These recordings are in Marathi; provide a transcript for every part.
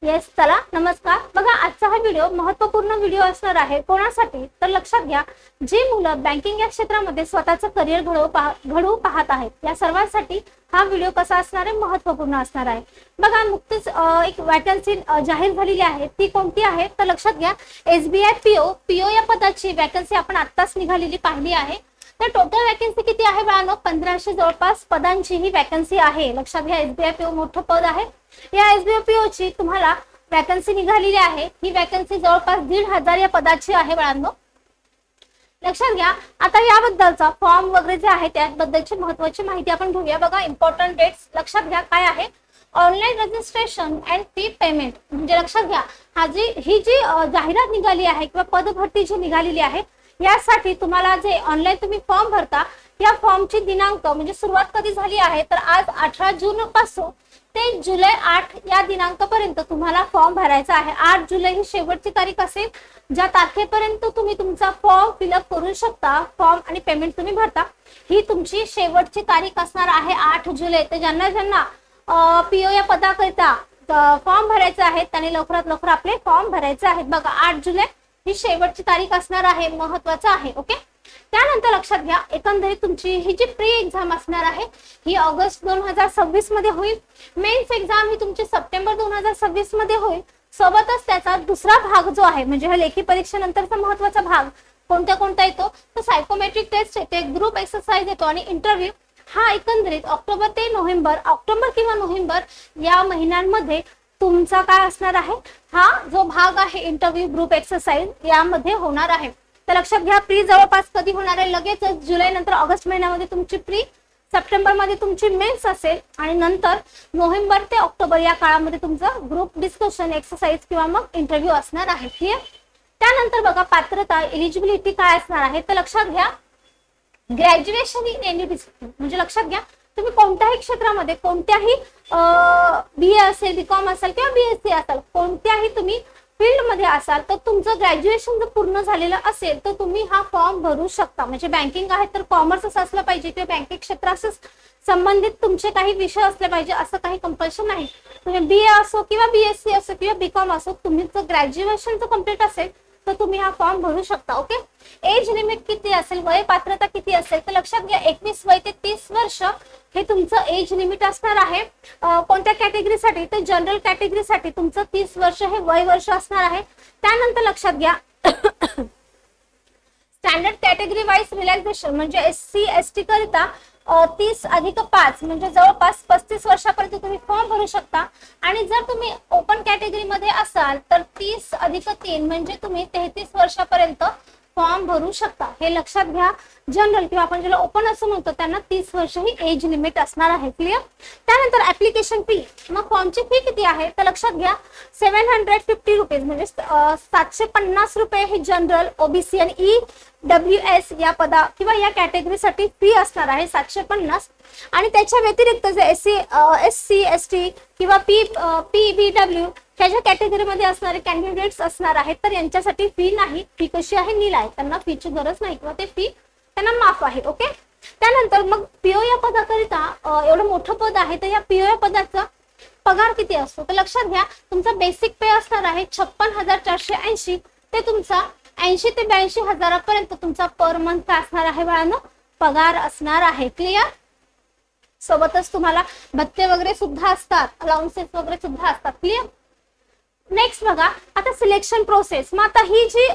येस, चला नमस्कार. बघा, आजचा हा व्हिडिओ महत्त्वपूर्ण व्हिडिओ असणार आहे. कोणासाठी तर लक्षात घ्या, जी मुलं बँकिंग या क्षेत्रामध्ये स्वतःचं करिअर घडवू पाहत आहेत, या सर्वांसाठी हा व्हिडिओ कसा असणार आहे, महत्त्वपूर्ण असणार आहे. बघा, नुकतीच एक वॅकन्सी जाहीर झालेली आहे. ती कोणती आहे तर लक्षात घ्या, SBI पीओ या पदाची वॅकन्सी आपण आत्ताच निघालेली पाहिली आहे. तर टोटल वॅकन्सी किती आहे बाळांनो? 1500 जवळपास पदांची ही वॅकन्सी आहे. लक्षात घ्या, SBI पीओ मोठं पद आहे. या SBI पीओ ची तुम्हाला वॅकन्सी निघालेली आहे. ही वॅकन्सी जवळपास 1500 या पदाची आहे बाळांनो. लक्षात घ्या. आता याबद्दलचा फॉर्म वगैरे जे आहे त्याबद्दलची महत्त्वाची माहिती आपण घेऊया. बघा, इम्पॉर्टंट डेट्स लक्षात घ्या काय आहे. Online registration and fee payment, म्हणजे लक्षात घ्या, ही जी जाहिरात निघाली आहे किंवा पदभरती जी निघालेली आहे, यासाठी तुम्हाला जे ऑनलाईन तुम्ही फॉर्म भरता, या फॉर्मची दिनांक म्हणजे सुरुवात कधी झाली आहे तर आज 18 जून पासून ते जुलै 8 या दिनांकापर्यंत तुम्हाला फॉर्म भरायचा आहे. 8 जुलै ही शेवटची तारीख असेल, ज्या तारखेपर्यंत तुम्ही तुमचा फॉर्म फिलअप करू शकता. फॉर्म आणि पेमेंट तुम्ही भरता, ही तुमची शेवटची तारीख असणार आहे 8 जुलै. तर ज्यांना पीओ या पदाकरिता फॉर्म भरायचे आहेत त्यांनी लवकरात लवकर आपले फॉर्म भरायचे आहेत. बघा, 8 जुलै ही शेवटची तारीख असणार आहे, महत्वाचं आहे. ओके, त्यानंतर लक्षात घ्या, एकंदरीत तुमची ही जी प्री एक्झाम असणार आहे ही ऑगस्ट 2026 मध्ये होईल. मेन्स एक्झाम ही तुमची सप्टेंबर 2026 मध्ये होईल. सोबतच त्याचा दुसरा भाग जो आहे, म्हणजे हा लेखी परीक्षेनंतरचा महत्वाचा भाग कोणता येतो तर सायकोमेट्रिक टेस्ट येते, ग्रुप एक्सरसाइज येतो आणि इंटरव्ह्यू. हा एकंदरीत ऑक्टोबर किंवा नोव्हेंबर या महिन्यांमध्ये तुमचा काय असणार आहे, हा जो भाग आहे इंटरव्ह्यू ग्रुप एक्सरसाइज यामध्ये होणार आहे. तर लक्षात घ्या, प्री जवळपास कधी होणार आहे, लगेच जुलै नंतर ऑगस्ट महिन्यामध्ये तुमची प्री, सप्टेंबर मध्ये तुमची मेन्स असेल आणि नंतर नोव्हेंबर ते ऑक्टोबर या काळामध्ये तुमचं ग्रुप डिस्कशन एक्सरसाइज किंवा मग इंटरव्ह्यू असणार आहे. क्लिअर. त्यानंतर बघा, पात्रता एलिजिबिलिटी काय असणार आहे तर लक्षात घ्या, ग्रॅज्युएशन इन एनी डिसिप्लिन, म्हणजे लक्षात घ्या, तुम्ही कोणत्याही क्षेत्रामध्ये कोणत्याही BA असेल, BCom असेल किंवा BSc असेल, कोणत्याही तुम्ही फील्ड मध्ये असाल तर तुमचं ग्रॅज्युएशन जर पूर्ण झालेलं असेल तर तुम्ही हा फॉर्म भरू शकता. म्हणजे बँकिंग आहे तर कॉमर्स असलं पाहिजे किंवा बँकिंग क्षेत्राशी संबंधित तुमचे काही विषय असले पाहिजे, असं काही कंपल्शन नाही. तुम्ही BA असो किंवा BSc असो किंवा BCom असो, तुम्ही जर ग्रॅज्युएशन जर कम्प्लीट असेल तर तुम्ही हा फॉर्म भरू शकता. ओके, एज लिमिट किती असेल, वय पात्रता किती असेल तर लक्षात घ्या, 21 वय ते 30 वर्ष हे तुमचं एज लिमिट असणार आहे. कोणत्या कॅटेगरीसाठी तर जनरल कॅटेगरीसाठी तुमचं 30 वर्ष हे वय वर्ष असणार आहे. त्यानंतर लक्षात घ्या, स्टँडर्ड कॅटेगरी वाईज रिलॅक्सेशन म्हणजे SC ST करिता 30+5 म्हणजे जवळपास 35 वर्षापर्यंत तुम्ही फॉर्म भरू शकता. आणि जर तुम्ही ओपन कॅटेगरी मध्ये असाल तर 30+3 म्हणजे तुम्ही 33 वर्षापर्यंत फॉर्म भरू शकता. हे लक्षात घ्या. जनरल किंवा आपण ज्याला ओपन असं म्हणतो त्यांना 30 वर्ष ही एज लिमिट असणार आहे. क्लिअर. त्यानंतर ऍप्लिकेशन फी, मग फॉर्मची फी किती आहे तर लक्षात घ्या, 750 रुपीज म्हणजे 750 रुपये ही जनरल, OBC आणि EWS या पदा किंवा या कॅटेगरीसाठी फी असणार आहे 750. आणि त्याच्या व्यतिरिक्त जे SC ST किंवा PBW ह्या ज्या कॅटेगरीमध्ये असणारे कॅन्डिडेट्स असणार आहेत तर यांच्यासाठी फी नाही. फी कशी आहे, नील आहे, त्यांना फीची गरज नाही किंवा ते फी त्यांना माफ आहे. ओके. त्यानंतर मग पीओ या पदाकरिता एवढं मोठं पद आहे तर या पीओ या पदाचा पगार किती असतो तर लक्षात घ्या, तुमचा बेसिक पे असणार आहे 56,480 ते तुमचा 80 ते 82 हजारापर्यंत तुमचा पर मंथ असणार आहे बाळांनो, पगार असणार आहे. क्लिअर. सोबतच तुम्हाला भत्ते वगैरे सुद्धा असतात, अलाउन्सेस वगैरे सुद्धा असतात. क्लिअर. नेक्स्ट बघा, आता सिलेक्शन प्रोसेस. मग आता ही जी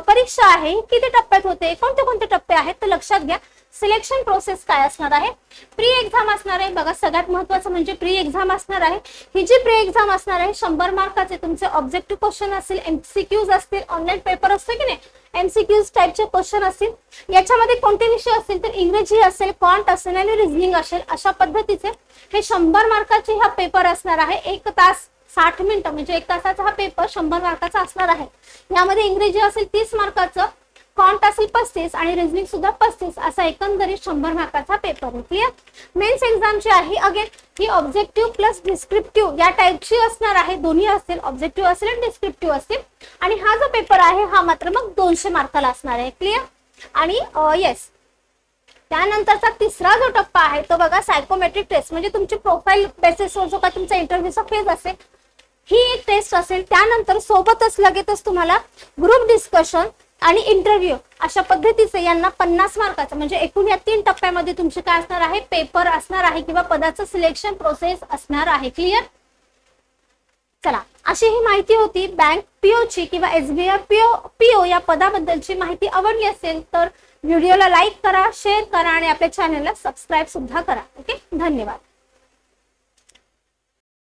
परीक्षा आहे किती टप्प्यात होते, कोणते टप्पे आहेत तर लक्षात घ्या, सिलेक्शन प्रोसेस काय असणार आहे. प्री एक्झाम असणार आहे. बघा, सगळ्यात महत्वाचं म्हणजे प्री एक्झाम असणार आहे. ही जी प्री एक्झाम असणार आहे 100 मार्काचे तुमचे ऑब्जेक्टिव्ह क्वेश्चन असतील, MCQs असतील, ऑनलाईन पेपर असतो की नाही, MCQs टाइपचे क्वेश्चन असतील. याच्यामध्ये कोणते विषय असतील तर इंग्रजी असेल, क्वांट असेल आणि रिझनिंग असेल. अशा पद्धतीचे हे 100 मार्काचे हा पेपर असणार आहे. 1 तास 60 मिनिटं म्हणजे 1 तासाचा हा पेपर 100 मार्काचा असणार आहे. यामध्ये इंग्रजी असेल 30 मार्काचं, क्वांट असेल 35 आणि रिझनिंग सुद्धा 35, असा एकंदरीत 100 मार्काचा पेपर होती. मेन्स एक्झाम जी आहे अगेन ही ऑब्जेक्टिव्ह प्लस डिस्क्रिप्टिव्ह या टाइपची असणार आहे. दोन्ही असतील, ऑब्जेक्टिव्ह असेल आणि डिस्क्रिप्टिव्ह असतील. आणि हा जो पेपर आहे हा मात्र मग 200 मार्काला असणार आहे. क्लिअर. आणि येस, त्यानंतरचा तिसरा जो टप्पा आहे तो बघा सायकोमेट्रिक टेस्ट, म्हणजे तुमची प्रोफाईल बेसिसवर जो का तुमचा इंटरव्ह्यूचा फेज असेल ही एक टेस्ट असेल, त्यानंतर सोबतच लगेचच तुम्हाला ग्रुप डिस्कशन आणि इंटरव्ह्यू अशा पद्धतीचे यांना 50 मार्काचं म्हणजे एकूण या 3 टप्प्यामध्ये तुमचे काय असणार आहे, पेपर असणार आहे किंवा पदाचं सिलेक्शन प्रोसेस असणार आहे. क्लिअर? चला, अशी ही माहिती होती बँक पीओ ची किंवा एसबीआय पीओ या पदाबद्दलची. माहिती आवडली असेल तर व्हिडिओला लाईक करा, शेअर करा आणि आपल्या चॅनलला सबस्क्राईब सुद्धा करा. ओके, धन्यवाद.